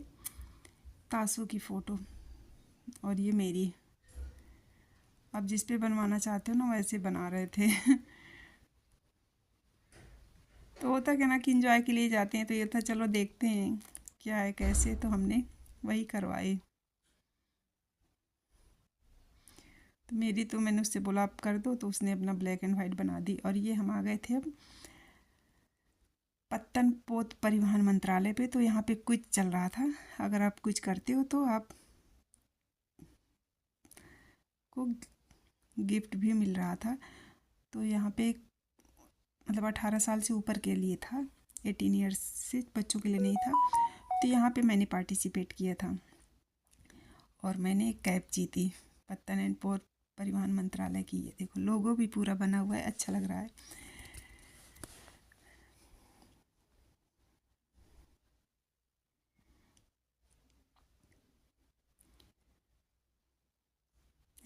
तासू की फ़ोटो, और ये मेरी। आप जिस पे बनवाना चाहते हो ना वैसे बना रहे थे। तो होता क्या ना कि इंजॉय के लिए जाते हैं, तो ये था चलो देखते हैं क्या है कैसे, तो हमने वही करवाई। तो मेरी तो मैंने उससे बोला आप कर दो, तो उसने अपना ब्लैक एंड वाइट बना दी। और ये हम आ गए थे अब पत्तन पोत परिवहन मंत्रालय पे। तो यहाँ पे क्विज चल रहा था, अगर आप कुछ करते हो तो आप को गिफ्ट भी मिल रहा था। तो यहाँ पे मतलब 18 साल से ऊपर के लिए था, 18 ईयर्स से बच्चों के लिए नहीं था। तो यहाँ पे मैंने पार्टिसिपेट किया था, और मैंने एक कैब जीती पत्तन एंड पोत परिवहन मंत्रालय की। ये देखो लोगो भी पूरा बना हुआ है, अच्छा लग रहा है।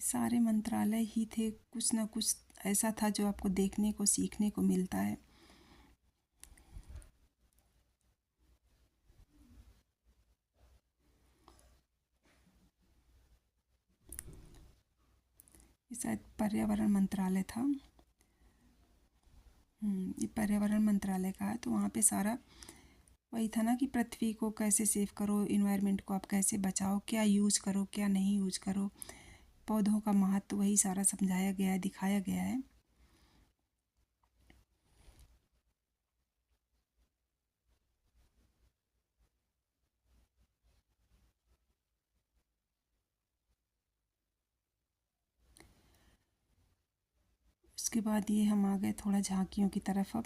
सारे मंत्रालय ही थे, कुछ ना कुछ ऐसा था जो आपको देखने को सीखने को मिलता है। ये शायद पर्यावरण मंत्रालय था। ये पर्यावरण मंत्रालय का है। तो वहाँ पे सारा वही था ना कि पृथ्वी को कैसे सेव करो, इन्वायरमेंट को आप कैसे बचाओ, क्या यूज करो क्या नहीं यूज करो, पौधों का महत्व, वही सारा समझाया गया है, दिखाया गया है। उसके बाद ये हम आ गए थोड़ा झांकियों की तरफ। अब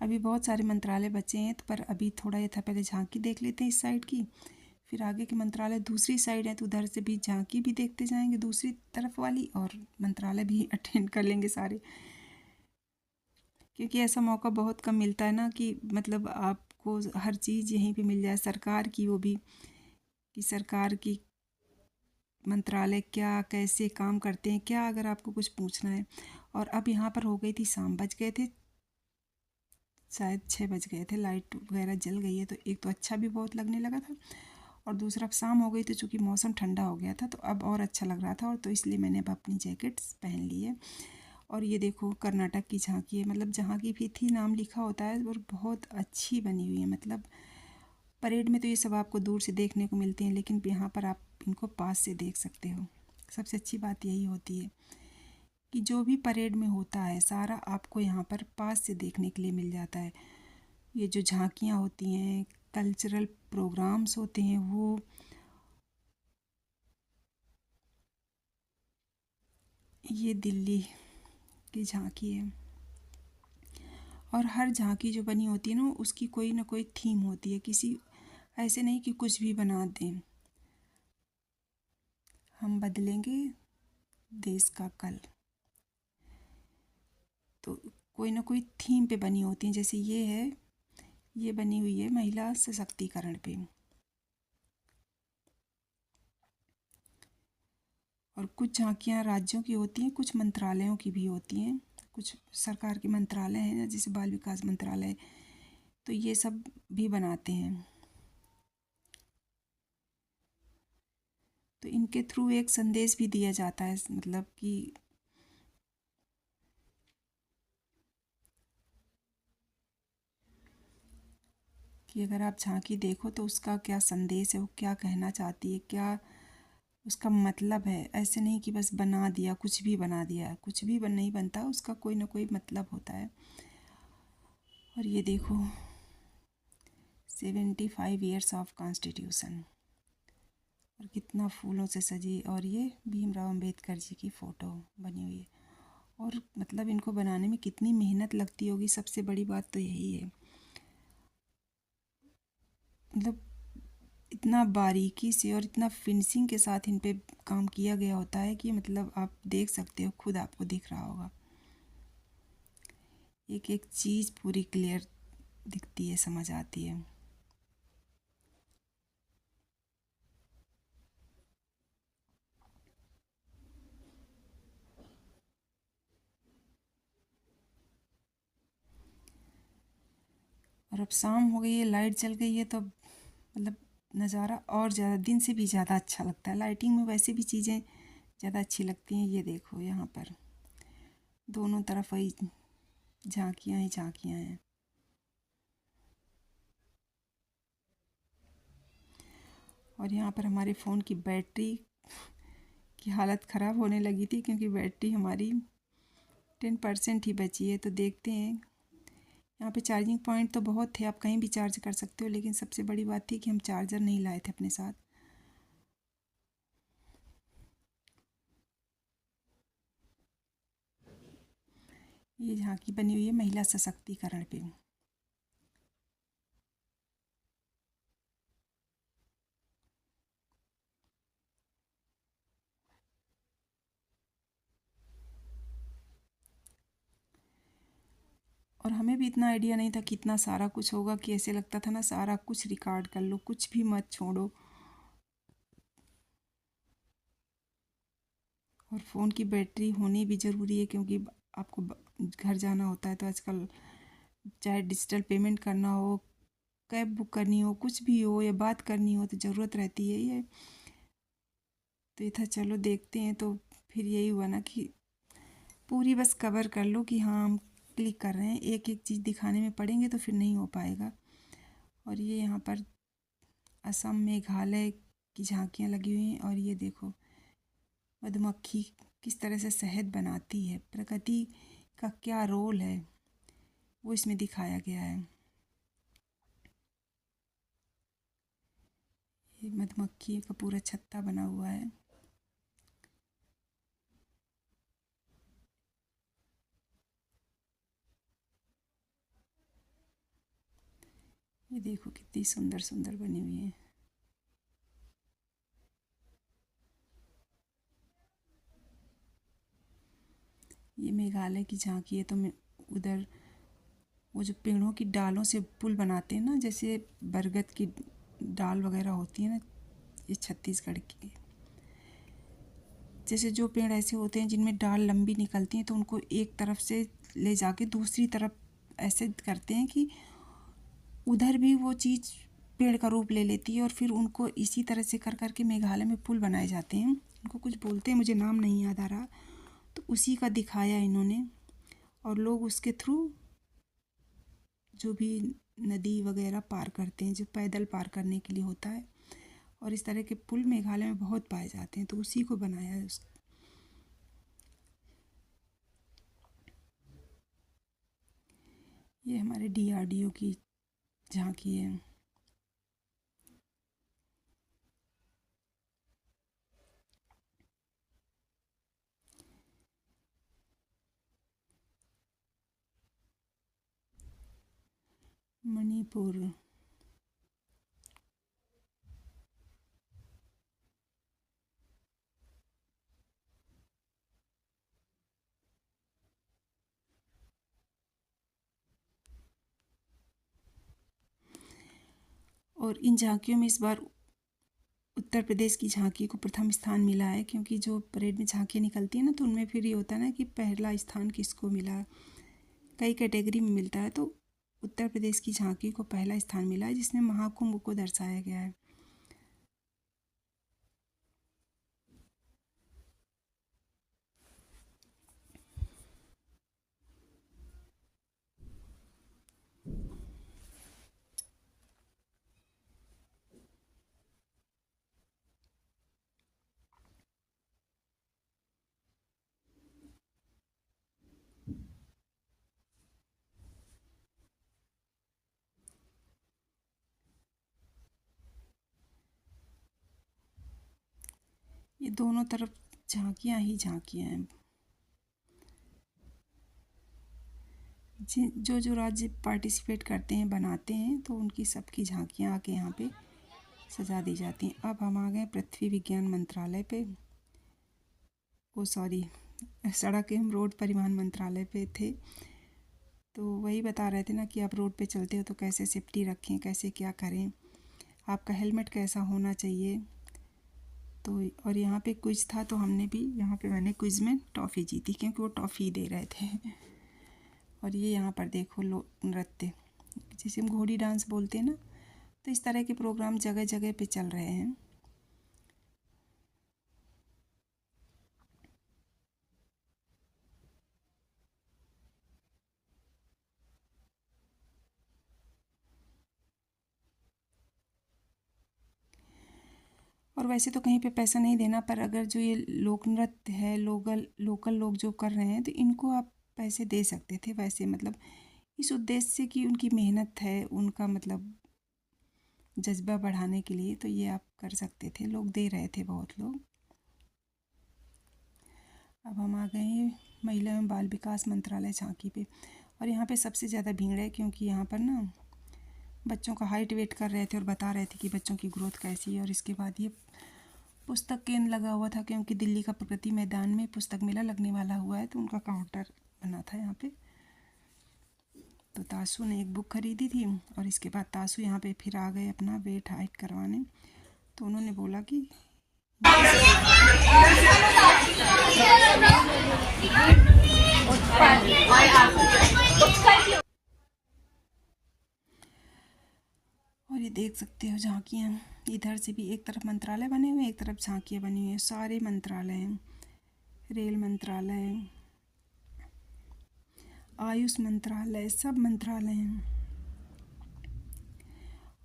अभी बहुत सारे मंत्रालय बचे हैं, तो पर अभी थोड़ा ये था, पहले झांकी देख लेते हैं इस साइड की, फिर आगे के मंत्रालय दूसरी साइड है तो उधर से भी झांकी भी देखते जाएंगे दूसरी तरफ वाली, और मंत्रालय भी अटेंड कर लेंगे सारे। क्योंकि ऐसा मौका बहुत कम मिलता है ना कि मतलब आपको हर चीज़ यहीं पे मिल जाए, सरकार की, वो भी कि सरकार की मंत्रालय क्या कैसे काम करते हैं, क्या अगर आपको कुछ पूछना है। और अब यहाँ पर हो गई थी शाम, बज गए थे शायद 6 बज गए थे, लाइट वगैरह जल गई है, तो एक तो अच्छा भी बहुत लगने लगा था, और दूसरा अब शाम हो गई तो चूँकि मौसम ठंडा हो गया था तो अब और अच्छा लग रहा था, और तो इसलिए मैंने अब अपनी जैकेट्स पहन ली है। और ये देखो कर्नाटक की झांकी है, मतलब जहाँ की भी थी नाम लिखा होता है, और बहुत अच्छी बनी हुई है। मतलब परेड में तो ये सब आपको दूर से देखने को मिलते हैं, लेकिन यहाँ पर आप इनको पास से देख सकते हो। सबसे अच्छी बात यही होती है कि जो भी परेड में होता है सारा आपको यहाँ पर पास से देखने के लिए मिल जाता है। ये जो झांकियाँ होती हैं, कल्चरल प्रोग्राम्स होते हैं, वो ये दिल्ली की झांकी है। और हर झांकी जो बनी होती है ना, उसकी कोई ना कोई थीम होती है, किसी ऐसे नहीं कि कुछ भी बना दें। हम बदलेंगे देश का कल, तो कोई ना कोई थीम पे बनी होती हैं। जैसे ये है, ये बनी हुई है महिला सशक्तिकरण पे। और कुछ झांकियाँ राज्यों की होती हैं, कुछ मंत्रालयों की भी होती हैं, कुछ सरकार के मंत्रालय हैं ना, जैसे बाल विकास मंत्रालय, तो ये सब भी बनाते हैं। तो इनके थ्रू एक संदेश भी दिया जाता है, मतलब कि अगर आप झांकी देखो तो उसका क्या संदेश है, वो क्या कहना चाहती है, क्या उसका मतलब है। ऐसे नहीं कि बस बना दिया, कुछ भी बना दिया, कुछ भी नहीं बनता, उसका कोई ना कोई मतलब होता है। और ये देखो 75 ईयर्स ऑफ कॉन्स्टिट्यूशन, और कितना फूलों से सजी, और ये भीमराव अंबेडकर जी की फ़ोटो बनी हुई है। और मतलब इनको बनाने में कितनी मेहनत लगती होगी, सबसे बड़ी बात तो यही है। मतलब इतना बारीकी से और इतना फिनिशिंग के साथ इन पे काम किया गया होता है कि मतलब आप देख सकते हो, खुद आपको दिख रहा होगा, एक एक चीज़ पूरी क्लियर दिखती है, समझ आती है। और अब शाम हो गई है, लाइट जल गई है, तो मतलब नज़ारा और ज़्यादा, दिन से भी ज़्यादा अच्छा लगता है। लाइटिंग में वैसे भी चीज़ें ज़्यादा अच्छी लगती हैं। ये देखो यहाँ पर दोनों तरफ वही झांकियाँ ही झांकियाँ हैं। और यहाँ पर हमारे फ़ोन की बैटरी की हालत ख़राब होने लगी थी, क्योंकि बैटरी हमारी 10% ही बची है। तो देखते हैं, यहाँ पे चार्जिंग पॉइंट तो बहुत थे, आप कहीं भी चार्ज कर सकते हो, लेकिन सबसे बड़ी बात थी कि हम चार्जर नहीं लाए थे अपने साथ। ये झांकी बनी हुई है महिला सशक्तिकरण पे। और हमें भी इतना आइडिया नहीं था कि इतना सारा कुछ होगा, कि ऐसे लगता था ना सारा कुछ रिकॉर्ड कर लो, कुछ भी मत छोड़ो। और फ़ोन की बैटरी होनी भी ज़रूरी है, क्योंकि आपको घर जाना होता है, तो आजकल चाहे डिजिटल पेमेंट करना हो, कैब बुक करनी हो, कुछ भी हो, या बात करनी हो, तो ज़रूरत रहती है ये। तो ये था, चलो देखते हैं। तो फिर यही हुआ ना कि पूरी बस कवर कर लो कि हाँ हम क्लिक कर रहे हैं, एक एक चीज़ दिखाने में पड़ेंगे तो फिर नहीं हो पाएगा। और ये यहाँ पर असम मेघालय की झांकियाँ लगी हुई हैं। और ये देखो मधुमक्खी किस तरह से शहद बनाती है, प्रकृति का क्या रोल है वो इसमें दिखाया गया है। ये मधुमक्खी का पूरा छत्ता बना हुआ है। ये देखो कितनी सुंदर सुंदर बनी हुई है। ये मेघालय की झांकी है। तो मैं उधर वो जो पेड़ों की डालों से पुल बनाते हैं ना, जैसे बरगद की डाल वगैरह होती है ना, ये छत्तीसगढ़ की। जैसे जो पेड़ ऐसे होते हैं जिनमें डाल लंबी निकलती हैं तो उनको एक तरफ से ले जाके दूसरी तरफ ऐसे करते हैं कि उधर भी वो चीज़ पेड़ का रूप ले लेती है। और फिर उनको इसी तरह से कर कर के मेघालय में पुल बनाए जाते हैं। उनको कुछ बोलते हैं, मुझे नाम नहीं याद आ रहा। तो उसी का दिखाया इन्होंने। और लोग उसके थ्रू जो भी नदी वगैरह पार करते हैं, जो पैदल पार करने के लिए होता है। और इस तरह के पुल मेघालय में बहुत पाए जाते हैं, तो उसी को बनाया है ये हमारे DRDO की झांकी है। मणिपुर। और इन झांकियों में इस बार उत्तर प्रदेश की झांकी को प्रथम स्थान मिला है, क्योंकि जो परेड में झांकियाँ निकलती हैं ना, तो उनमें फिर ये होता है ना कि पहला स्थान किसको मिला, कई कैटेगरी में मिलता है। तो उत्तर प्रदेश की झांकी को पहला स्थान मिला है, जिसमें महाकुंभ को दर्शाया गया है। ये दोनों तरफ झांकियाँ ही झांकियाँ हैं। जो जो राज्य पार्टिसिपेट करते हैं, बनाते हैं, तो उनकी सबकी झांकियाँ आके यहाँ पे सजा दी जाती हैं। अब हम आ गए पृथ्वी विज्ञान मंत्रालय पे। ओ सॉरी, सड़क एवं रोड परिवहन मंत्रालय पे थे। तो वही बता रहे थे ना कि आप रोड पे चलते हो तो कैसे सेफ्टी रखें, कैसे क्या करें, आपका हेलमेट कैसा होना चाहिए। तो और यहाँ पे क्विज था, तो हमने भी यहाँ पे मैंने क्विज में टॉफ़ी जीती, क्योंकि वो टॉफ़ी दे रहे थे। और ये यहाँ पर देखो लोक नृत्य, जिसे हम घोड़ी डांस बोलते हैं ना, तो इस तरह के प्रोग्राम जगह जगह पे चल रहे हैं। और वैसे तो कहीं पे पैसा नहीं देना, पर अगर जो ये लोक नृत्य है, लोकल लोग जो कर रहे हैं, तो इनको आप पैसे दे सकते थे वैसे, मतलब इस उद्देश्य से कि उनकी मेहनत है, उनका मतलब जज्बा बढ़ाने के लिए, तो ये आप कर सकते थे। लोग दे रहे थे, बहुत लोग। अब हम आ गए हैं महिला एवं बाल विकास मंत्रालय झांकी पे। और यहाँ पे सबसे ज़्यादा भीड़ है, क्योंकि यहाँ पर ना बच्चों का हाइट वेट कर रहे थे और बता रहे थे कि बच्चों की ग्रोथ कैसी है। और इसके बाद ये पुस्तक केंद्र लगा हुआ था, क्योंकि दिल्ली का प्रगति मैदान में पुस्तक मेला लगने वाला हुआ है, तो उनका काउंटर बना था यहाँ पे। तो तासु ने एक बुक खरीदी थी, और इसके बाद तासु यहाँ पे फिर आ गए अपना वेट हाइट करवाने। तो उन्होंने बोला कि और ये देख सकते हो झांकियाँ, इधर से भी एक तरफ मंत्रालय बने हुए हैं, एक तरफ झांकियाँ बनी हुई हैं, सारे मंत्रालय हैं। रेल मंत्रालय, आयुष मंत्रालय, सब मंत्रालय हैं।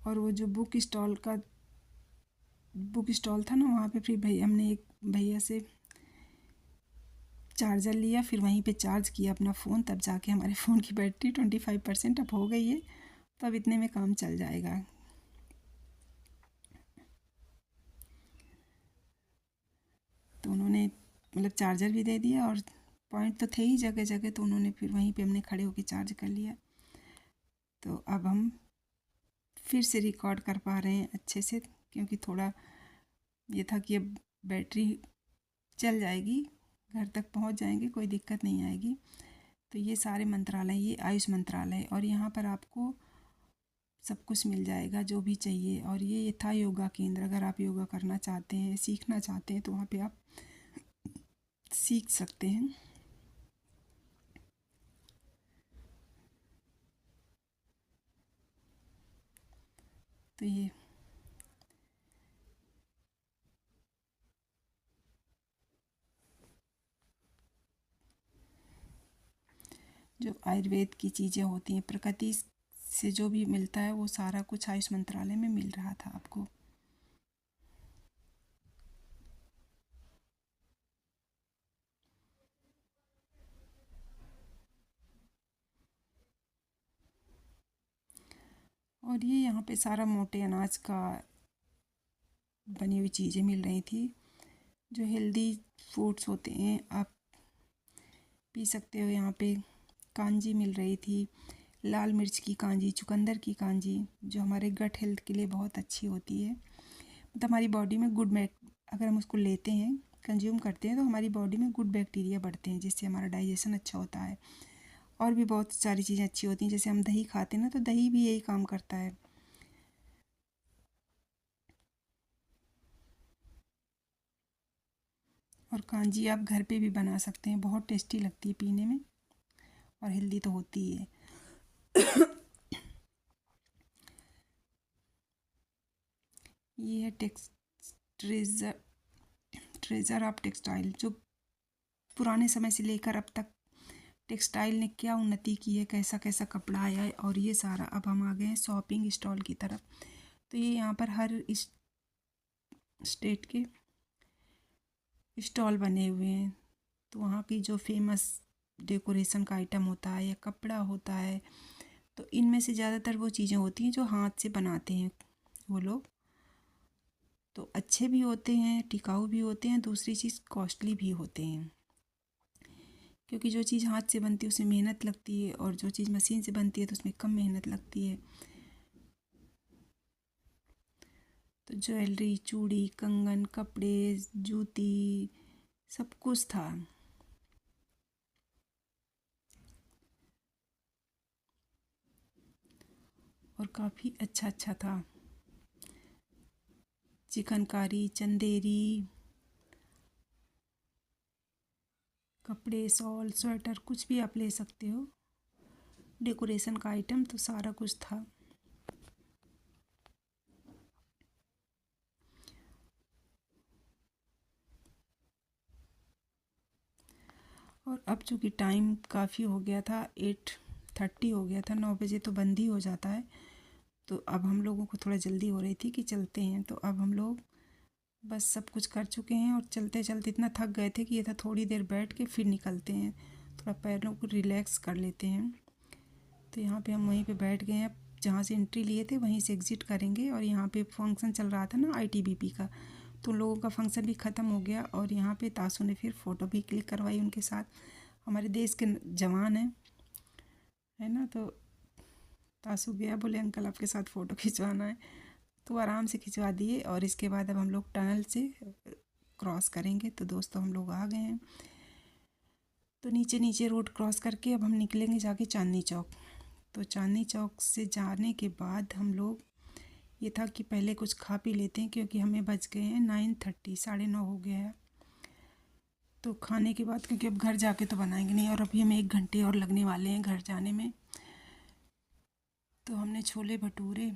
और वो जो बुक स्टॉल था ना, वहाँ पे फिर भैया हमने एक भैया से चार्जर लिया, फिर वहीं पे चार्ज किया अपना फ़ोन, तब जाके हमारे फ़ोन की बैटरी 25% अब हो गई है, तो अब इतने में काम चल जाएगा। तो उन्होंने मतलब चार्जर भी दे दिया और पॉइंट तो थे ही जगह जगह, तो उन्होंने फिर वहीं पे हमने खड़े होकर चार्ज कर लिया। तो अब हम फिर से रिकॉर्ड कर पा रहे हैं अच्छे से, क्योंकि थोड़ा ये था कि अब बैटरी चल जाएगी, घर तक पहुंच जाएंगे, कोई दिक्कत नहीं आएगी। तो ये सारे मंत्रालय, ये आयुष मंत्रालय, और यहाँ पर आपको सब कुछ मिल जाएगा जो भी चाहिए। और ये था योगा केंद्र। अगर आप योगा करना चाहते हैं, सीखना चाहते हैं, तो वहाँ पे आप सीख सकते हैं। तो ये जो आयुर्वेद की चीज़ें होती हैं, प्रकृति से जो भी मिलता है, वो सारा कुछ आयुष मंत्रालय में मिल रहा था आपको। और ये यहाँ पे सारा मोटे अनाज का बनी हुई चीज़ें मिल रही थी। जो हेल्दी फूड्स होते हैं आप पी सकते हो। यहाँ पे कांजी मिल रही थी, लाल मिर्च की कांजी, चुकंदर की कांजी, जो हमारे गट हेल्थ के लिए बहुत अच्छी होती है। मतलब हमारी बॉडी में अगर हम उसको लेते हैं, कंज्यूम करते हैं, तो हमारी बॉडी में गुड बैक्टीरिया बढ़ते हैं, जिससे हमारा डाइजेशन अच्छा होता है। और भी बहुत सारी चीज़ें अच्छी होती हैं, जैसे हम दही खाते हैं ना, तो दही भी यही काम करता है। और कांजी आप घर पे भी बना सकते हैं, बहुत टेस्टी लगती है पीने में, और हेल्दी तो होती ही है। ये है ट्रेजर ऑफ टेक्सटाइल, जो पुराने समय से लेकर अब तक टेक्सटाइल ने क्या उन्नति की है, कैसा कैसा कपड़ा आया है। और ये सारा, अब हम आ गए हैं शॉपिंग स्टॉल की तरफ। तो ये यहाँ पर हर इस स्टेट के स्टॉल बने हुए हैं। तो वहाँ की जो फेमस डेकोरेशन का आइटम होता है या कपड़ा होता है, तो इनमें से ज़्यादातर वो चीज़ें होती हैं जो हाथ से बनाते हैं वो लोग। तो अच्छे भी होते हैं, टिकाऊ भी होते हैं, दूसरी चीज़ कॉस्टली भी होते हैं, क्योंकि जो चीज़ हाथ से बनती है उसमें मेहनत लगती है, और जो चीज़ मशीन से बनती है तो उसमें कम मेहनत लगती है। तो ज्वेलरी, चूड़ी, कंगन, कपड़े, जूती, सब कुछ था। और काफ़ी अच्छा अच्छा था। चिकनकारी, चंदेरी, कपड़े, शॉल, स्वेटर, कुछ भी आप ले सकते हो। डेकोरेशन का आइटम तो सारा कुछ था। और अब चूँकि टाइम काफ़ी हो गया था, 8:30 हो गया था, 9 बजे तो बंद ही हो जाता है। तो अब हम लोगों को थोड़ा जल्दी हो रही थी कि चलते हैं। तो अब हम लोग बस सब कुछ कर चुके हैं, और चलते चलते इतना थक गए थे कि ये था थोड़ी देर बैठ के फिर निकलते हैं, थोड़ा पैरों को रिलैक्स कर लेते हैं। तो यहाँ पे हम वहीं पे बैठ गए हैं, जहाँ से एंट्री लिए थे वहीं से एग्ज़िट करेंगे। और यहाँ पे फंक्शन चल रहा था ना ITBP का, तो लोगों का फंक्शन भी ख़त्म हो गया। और यहाँ पे तासु ने फिर फ़ोटो भी क्लिक करवाई उनके साथ। हमारे देश के जवान हैं, है ना। तो तासु गया, बोले अंकल आपके साथ फ़ोटो खिंचवाना है, तो आराम से खिंचवा दिए। और इसके बाद अब हम लोग टनल से क्रॉस करेंगे। तो दोस्तों हम लोग आ गए हैं। तो नीचे नीचे रोड क्रॉस करके अब हम निकलेंगे जाके चांदनी चौक। तो चांदनी चौक से जाने के बाद हम लोग, ये था कि पहले कुछ खा पी लेते हैं, क्योंकि हमें बज गए हैं 9:30, 9:30 हो गया है। तो खाने के बाद, क्योंकि अब घर जाके तो बनाएंगे नहीं, और अभी हमें 1 घंटे और लगने वाले हैं घर जाने में। तो हमने छोले भटूरे,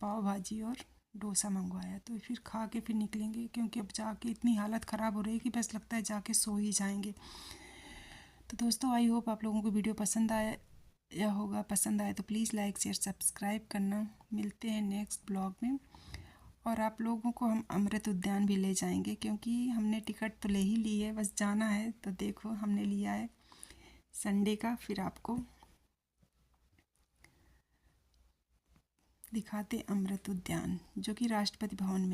पाव भाजी और डोसा मंगवाया, तो फिर खा के फिर निकलेंगे, क्योंकि अब जाके इतनी हालत ख़राब हो रही है कि बस लगता है जाके सो ही जाएंगे। तो दोस्तों, आई होप आप लोगों को वीडियो पसंद आया या होगा। पसंद आए तो प्लीज़ लाइक शेयर सब्सक्राइब करना। मिलते हैं नेक्स्ट ब्लॉग में। और आप लोगों को हम अमृत उद्यान भी ले जाएंगे, क्योंकि हमने टिकट तो ले ही ली है, बस जाना है। तो देखो, हमने लिया है संडे का, फिर आपको दिखाते अमृत उद्यान, जो कि राष्ट्रपति भवन में